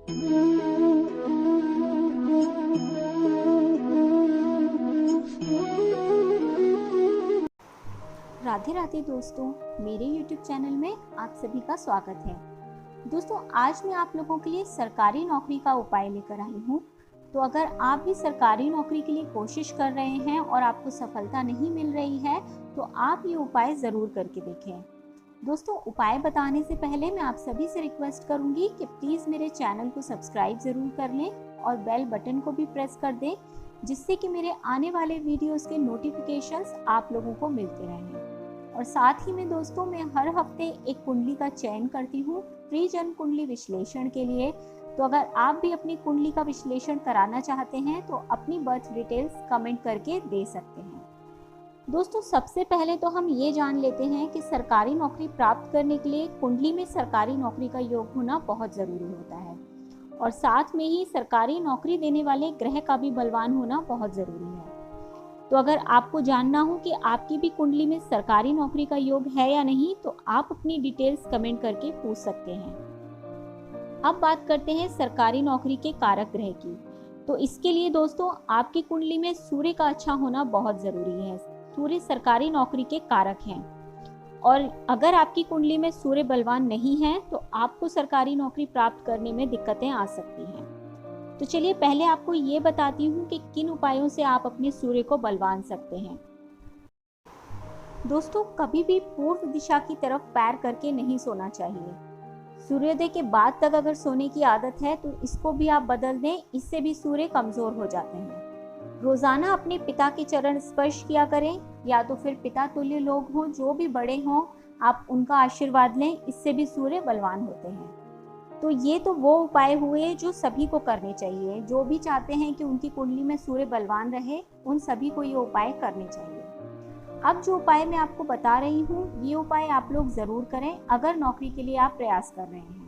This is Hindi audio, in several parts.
राधे राधे दोस्तों, मेरे YouTube चैनल में आप सभी का स्वागत है। दोस्तों, आज मैं आप लोगों के लिए सरकारी नौकरी का उपाय लेकर आई हूँ। तो अगर आप भी सरकारी नौकरी के लिए कोशिश कर रहे हैं और आपको सफलता नहीं मिल रही है, तो आप ये उपाय ज़रूर करके देखें। दोस्तों, उपाय बताने से पहले मैं आप सभी से रिक्वेस्ट करूँगी कि प्लीज़ मेरे चैनल को सब्सक्राइब ज़रूर कर लें और बेल बटन को भी प्रेस कर दें, जिससे कि मेरे आने वाले वीडियोज़ के नोटिफिकेशंस आप लोगों को मिलते रहें। और साथ ही में दोस्तों, मैं हर हफ्ते एक कुंडली का चयन करती हूँ फ्री जन कुंडली विश्लेषण के लिए। तो अगर आप भी अपनी कुंडली का विश्लेषण कराना चाहते हैं तो अपनी बर्थ डिटेल्स कमेंट करके दे सकते हैं। दोस्तों, सबसे पहले तो हम ये जान लेते हैं कि सरकारी नौकरी प्राप्त करने के लिए कुंडली में सरकारी नौकरी का योग होना बहुत ज़रूरी होता है और साथ में ही सरकारी नौकरी देने वाले ग्रह का भी बलवान होना बहुत ज़रूरी है। तो अगर आपको जानना हो कि आपकी भी कुंडली में सरकारी नौकरी का योग है या नहीं, तो आप अपनी डिटेल्स कमेंट करके पूछ सकते हैं। अब बात करते हैं सरकारी नौकरी के कारक ग्रह की। तो इसके लिए दोस्तों, आपकी कुंडली में सूर्य का अच्छा होना बहुत ज़रूरी है। सूर्य सरकारी नौकरी के कारक हैं और अगर आपकी कुंडली में सूर्य बलवान नहीं है तो आपको सरकारी नौकरी प्राप्त करने में दिक्कतें आ सकती हैं। तो चलिए पहले आपको ये बताती हूँ कि किन उपायों से आप अपने सूर्य को बलवान सकते हैं। दोस्तों, कभी भी पूर्व दिशा की तरफ पैर करके नहीं सोना चाहिए। सूर्योदय के बाद तक अगर सोने की आदत है तो इसको भी आप बदल दें, इससे भी सूर्य कमजोर हो जाते हैं। रोजाना अपने पिता के चरण स्पर्श किया करें, या तो फिर पिता तुल्य लोग हों, जो भी बड़े हों, आप उनका आशीर्वाद लें, इससे भी सूर्य बलवान होते हैं। तो ये तो वो उपाय हुए जो सभी को करने चाहिए। जो भी चाहते हैं कि उनकी कुंडली में सूर्य बलवान रहे, उन सभी को ये उपाय करने चाहिए। अब जो उपाय मैं आपको बता रही हूँ, ये उपाय आप लोग ज़रूर करें अगर नौकरी के लिए आप प्रयास कर रहे हैं।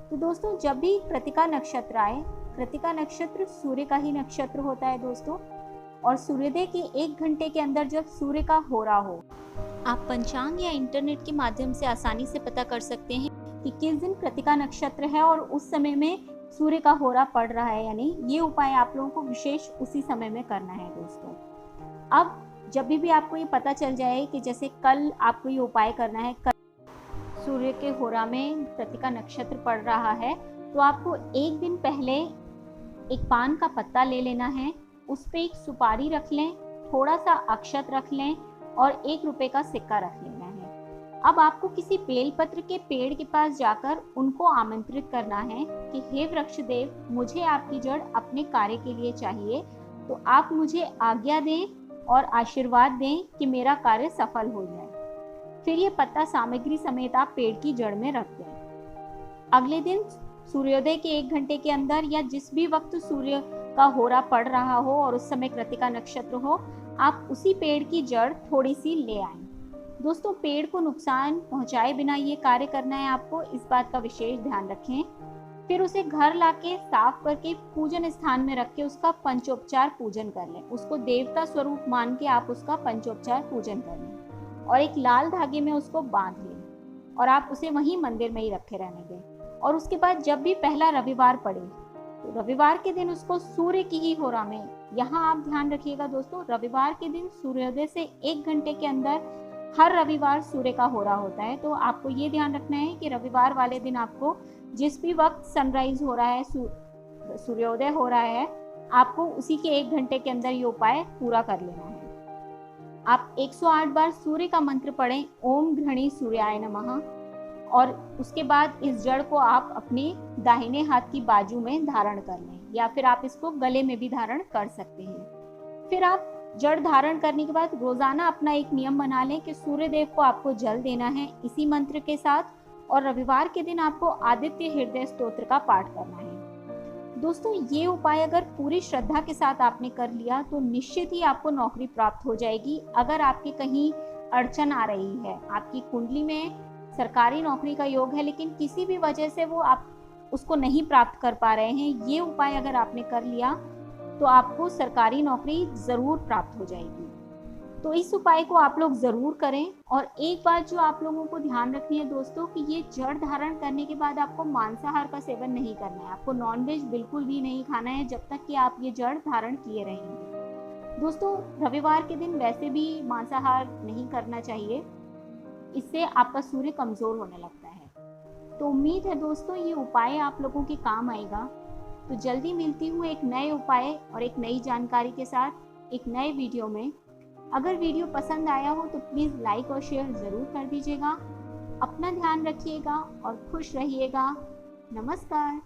तो दोस्तों, जब भी कृतिका नक्षत्र आए, कृतिका नक्षत्र सूर्य का ही नक्षत्र होता है दोस्तों, और सूर्योदय के 1 घंटे के अंदर जब सूर्य का होरा हो, आप पंचांग या इंटरनेट के माध्यम से आसानी से पता कर सकते हैं कि किस दिन कृतिका नक्षत्र है और उस समय में सूर्य का होरा पड़ रहा है या नहीं। ये उपाय आप लोगों को विशेष उसी समय में करना है दोस्तों। अब जब भी आपको ये पता चल जाए कि जैसे कल आपको ये उपाय करना है, कल सूर्य के होरा में कृतिका नक्षत्र पड़ रहा है, तो आपको एक दिन पहले एक पान का पत्ता ले लेना है, उस पर एक सुपारी रख लें, थोड़ा सा अक्षत रख लें और 1 रुपए का सिक्का रख लेना है। अब आपको किसी बेलपत्र के पेड़ के पास जाकर उनको आमंत्रित करना है कि हे वृक्षदेव, मुझे आपकी जड़ अपने कार्य के लिए चाहिए, तो आप मुझे आज्ञा दें और आशीर्वाद दें कि मेरा कार्य सफल हो जाए। फिर ये पत्ता सामग्री समेत आप पेड़ की जड़ में रख दें। अगले दिन सूर्योदय के 1 घंटे के अंदर या जिस भी वक्त सूर्य का होरा पड़ रहा हो और उस समय कृतिका नक्षत्र हो, आप उसी पेड़ की जड़ थोड़ी सी ले आएं। दोस्तों, पेड़ को नुकसान पहुंचाए बिना ये कार्य करना है आपको, इस बात का विशेष ध्यान रखें। फिर उसे घर लाके साफ करके पूजन स्थान में रख के उसका पंचोपचार पूजन कर लें। उसको देवता स्वरूप मान के आप उसका पंचोपचार पूजन कर लें और एक लाल धागे में उसको बांध लें और आप उसे वहीं मंदिर में ही रखे रहने दें। और उसके बाद जब भी पहला रविवार पड़े, तो रविवार के दिन उसको सूर्य की ही होरा में, यहाँ आप ध्यान रखिएगा दोस्तों, रविवार के दिन सूर्योदय से 1 घंटे के अंदर हर रविवार सूर्य का होरा होता है। तो आपको ये ध्यान रखना है कि रविवार वाले दिन आपको जिस भी वक्त सनराइज हो रहा है, सूर्योदय हो रहा है, आपको उसी के 1 घंटे के अंदर ये उपाय पूरा कर लेना है। आप 108 बार सूर्य का मंत्र पढ़ें, ओम घृणी सूर्याय नमः, और उसके बाद इस जड़ को आप अपने दाहिने हाथ की बाजू में धारण कर लें, या फिर आप इसको गले में भी धारण कर सकते हैं। फिर आप जड़ धारण करने के बाद रोजाना अपना एक नियम बना लें कि सूर्य देव को आपको जल देना है इसी मंत्र के साथ, और रविवार के दिन आपको आदित्य हृदय स्तोत्र का पाठ करना है। दोस्तों, ये उपाय अगर पूरी श्रद्धा के साथ आपने कर लिया तो निश्चित ही आपको नौकरी प्राप्त हो जाएगी। अगर आपके कहीं अड़चन आ रही है, आपकी कुंडली में सरकारी नौकरी का योग है लेकिन किसी भी वजह से वो आप उसको नहीं प्राप्त कर पा रहे हैं, ये उपाय अगर आपने कर लिया तो आपको सरकारी नौकरी ज़रूर प्राप्त हो जाएगी। तो इस उपाय को आप लोग ज़रूर करें। और एक बात जो आप लोगों को ध्यान रखनी है दोस्तों कि ये जड़ धारण करने के बाद आपको मांसाहार का सेवन नहीं करना है, आपको नॉनवेज बिल्कुल भी नहीं खाना है जब तक कि आप ये जड़ धारण किए रहेंगे। दोस्तों रविवार के दिन वैसे भी मांसाहार नहीं करना चाहिए, इससे आपका सूर्य कमज़ोर होने लगता है। तो उम्मीद है दोस्तों ये उपाय आप लोगों के काम आएगा। तो जल्दी मिलती हूँ एक नए उपाय और एक नई जानकारी के साथ एक नए वीडियो में। अगर वीडियो पसंद आया हो तो प्लीज़ लाइक और शेयर ज़रूर कर दीजिएगा। अपना ध्यान रखिएगा और खुश रहिएगा। नमस्कार।